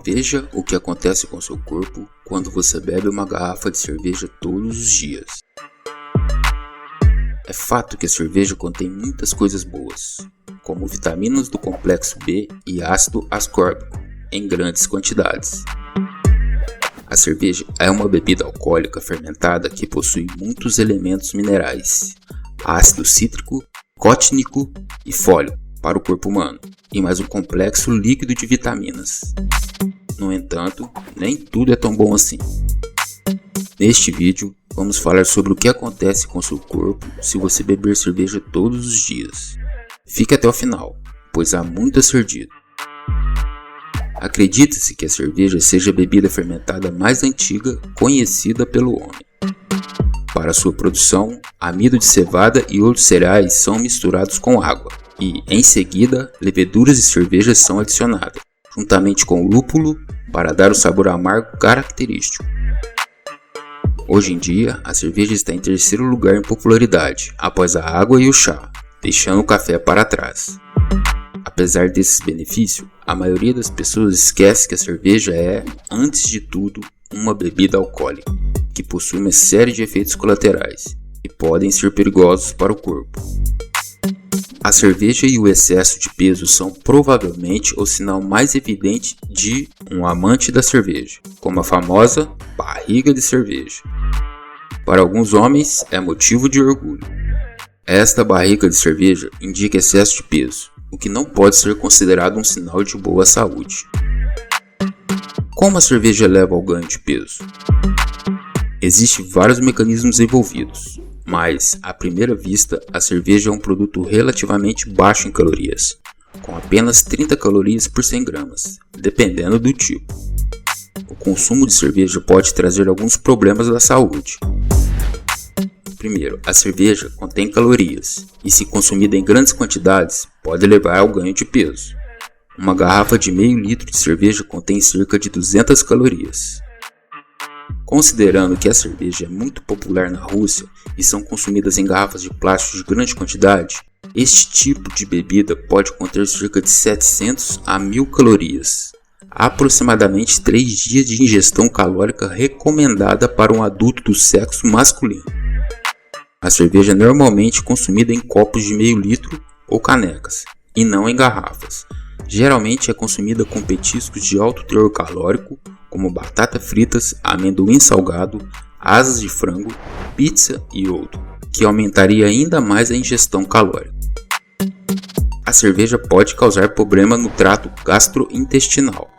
Veja o que acontece com seu corpo quando você bebe uma garrafa de cerveja todos os dias. É fato que a cerveja contém muitas coisas boas, como vitaminas do complexo B e ácido ascórbico, em grandes quantidades. A cerveja é uma bebida alcoólica fermentada que possui muitos elementos minerais, ácido cítrico, cotínico e fólico para o corpo humano, e mais um complexo líquido de vitaminas. No entanto, nem tudo é tão bom assim. Neste vídeo, vamos falar sobre o que acontece com seu corpo se você beber cerveja todos os dias. Fique até o final, pois há muito a ser dito. Acredita-se que a cerveja seja a bebida fermentada mais antiga conhecida pelo homem. Para sua produção, amido de cevada e outros cereais são misturados com água e, em seguida, leveduras de cerveja são adicionadas, juntamente com o lúpulo, para dar o sabor amargo característico. Hoje em dia, a cerveja está em terceiro lugar em popularidade, após a água e o chá, deixando o café para trás. Apesar desses benefícios, a maioria das pessoas esquece que a cerveja é, antes de tudo, uma bebida alcoólica, que possui uma série de efeitos colaterais, que podem ser perigosos para o corpo. A cerveja e o excesso de peso são provavelmente o sinal mais evidente de um amante da cerveja, como a famosa barriga de cerveja. Para alguns homens, é motivo de orgulho. Esta barriga de cerveja indica excesso de peso, o que não pode ser considerado um sinal de boa saúde. Como a cerveja leva ao ganho de peso? Existem vários mecanismos envolvidos, mas, à primeira vista, a cerveja é um produto relativamente baixo em calorias, com apenas 30 calorias por 100 gramas, dependendo do tipo. O consumo de cerveja pode trazer alguns problemas da saúde. Primeiro, a cerveja contém calorias, e se consumida em grandes quantidades, pode levar ao ganho de peso. Uma garrafa de meio litro de cerveja contém cerca de 200 calorias. Considerando que a cerveja é muito popular na Rússia e são consumidas em garrafas de plástico de grande quantidade, este tipo de bebida pode conter cerca de 700 a 1000 calorias, aproximadamente 3 dias de ingestão calórica recomendada para um adulto do sexo masculino. A cerveja é normalmente consumida em copos de meio litro ou canecas, e não em garrafas. Geralmente é consumida com petiscos de alto teor calórico, como batata fritas, amendoim salgado, asas de frango, pizza e outro, que aumentaria ainda mais a ingestão calórica. A cerveja pode causar problema no trato gastrointestinal.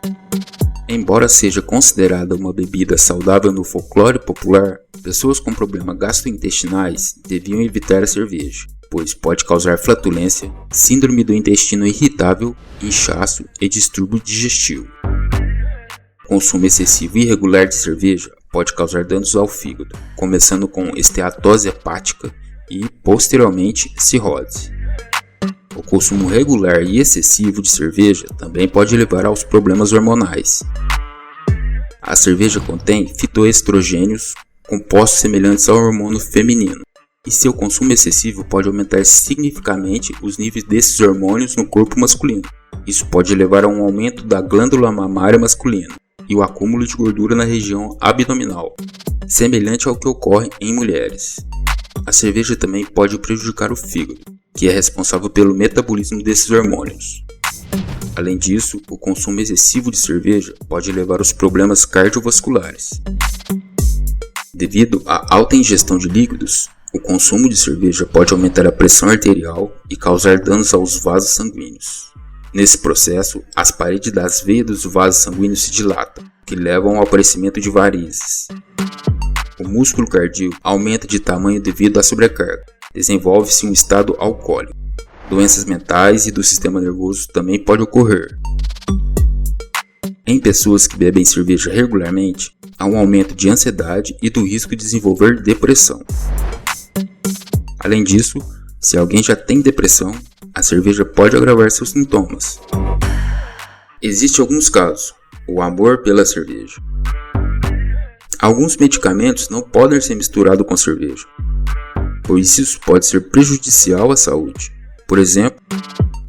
Embora seja considerada uma bebida saudável no folclore popular, pessoas com problemas gastrointestinais deviam evitar a cerveja, pois pode causar flatulência, síndrome do intestino irritável, inchaço e distúrbio digestivo. O consumo excessivo e irregular de cerveja pode causar danos ao fígado, começando com esteatose hepática e, posteriormente, cirrose. O consumo regular e excessivo de cerveja também pode levar aos problemas hormonais. A cerveja contém fitoestrogênios, compostos semelhantes ao hormônio feminino, e seu consumo excessivo pode aumentar significativamente os níveis desses hormônios no corpo masculino. Isso pode levar a um aumento da glândula mamária masculina e o acúmulo de gordura na região abdominal, semelhante ao que ocorre em mulheres. A cerveja também pode prejudicar o fígado, que é responsável pelo metabolismo desses hormônios. Além disso, o consumo excessivo de cerveja pode levar aos problemas cardiovasculares. Devido à alta ingestão de líquidos, o consumo de cerveja pode aumentar a pressão arterial e causar danos aos vasos sanguíneos. Nesse processo, as paredes das veias dos vasos sanguíneos se dilatam, que levam ao aparecimento de varizes. O músculo cardíaco aumenta de tamanho devido à sobrecarga. Desenvolve-se um estado alcoólico. Doenças mentais e do sistema nervoso também podem ocorrer. Em pessoas que bebem cerveja regularmente, há um aumento de ansiedade e do risco de desenvolver depressão. Além disso, se alguém já tem depressão, a cerveja pode agravar seus sintomas. Existem alguns casos, o amor pela cerveja. Alguns medicamentos não podem ser misturados com cerveja, pois isso pode ser prejudicial à saúde. Por exemplo,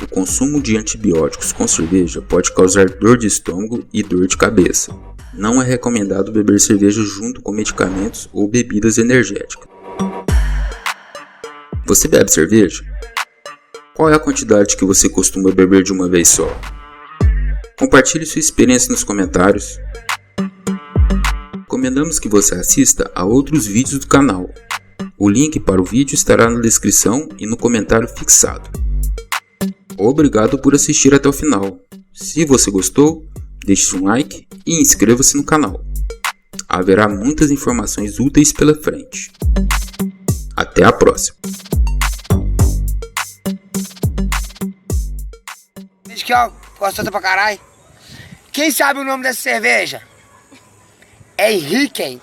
o o consumo de antibióticos com cerveja pode causar dor de estômago e dor de cabeça. Não é recomendado beber cerveja junto com medicamentos ou bebidas energéticas. Você bebe cerveja? Qual é a quantidade que você costuma beber de uma vez só? Compartilhe sua experiência nos comentários. Recomendamos que você assista a outros vídeos do canal. O link para o vídeo estará na descrição e no comentário fixado. Obrigado por assistir até o final. Se você gostou, deixe um like e inscreva-se no canal. Haverá muitas informações úteis pela frente. Até a próxima. Que ó, gostosa pra caralho. Quem sabe o nome dessa cerveja? É Henrique.